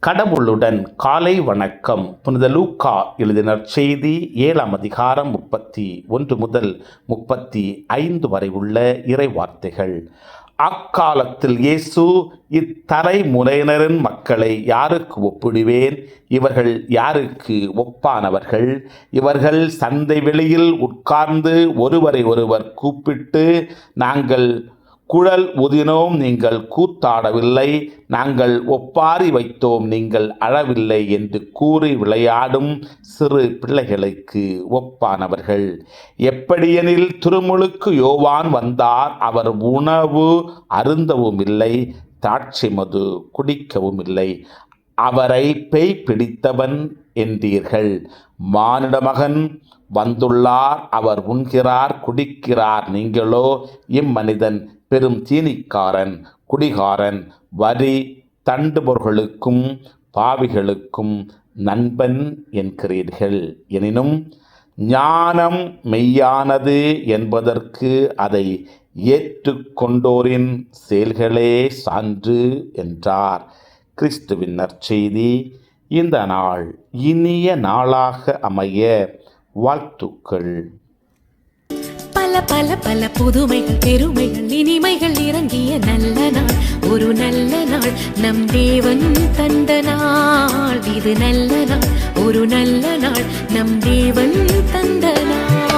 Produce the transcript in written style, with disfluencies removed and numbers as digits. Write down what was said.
கடவுளுடன் காலை வணக்கம். புனித லூக்கா எழுதின செய்தி 7ஆம் அதிகாரம் 31 முதல் 35 வரை உள்ள இறை வார்த்தைகள். அக்காலத்தில் இயேசு, இத்தலைமுறையினரின் மக்களை யாருக்கு ஒப்பிடுவேன்? இவர்கள் யாருக்கு ஒப்பானவர்கள்? இவர்கள் சந்தை வெளியில் உட்கார்ந்து ஒருவரை ஒருவர் கூப்பிட்டு, நாங்கள் குழல் ஊதினோம், நீங்கள் கூத்தாடவில்லை, நாங்கள் ஒப்பாரி வைத்தோம், நீங்கள் அழவில்லை என்று கூறி விளையாடும் சிறு பிள்ளைகளுக்கு ஒப்பானவர்கள். எப்படியெனில் திருமுழுக்கு யோவான் வந்தார், அவர் உணவு அருந்தவும் இல்லை, திராட்சை மது குடிக்கவும் இல்லை, அவரை பேய் பிடித்தவன் என்றீர்கள். மானிட மகன் வந்துள்ளார், அவர் உண்கிறார் குடிக்கிறார், நீங்களோ இம்மனிதன் பெரும் தீனிக்காரன், குடிகாரன், வரி தண்டுபவர்களுக்கும் பாவிகளுக்கும் நண்பன் என்கிறீர்கள். எனினும் ஞானம் மெய்யானது என்பதற்கு அதை ஏற்றுக்கொண்டோரின் செயல்களே சான்று என்றார். கிறிஸ்துவின் நற்செய்தி. இந்த நாள் இனிய நாளாக அமைய வாழ்த்துக்கள். பல பல பல புதுமைகள், பெருமைகள், இனிமைகள் இறங்கிய நல்ல நாள், ஒரு நல்ல நாள், நம் தேவன் தந்த நாள். இது நல்ல நாள், ஒரு நல்ல நாள், நம் தேவன் தந்த நாள்.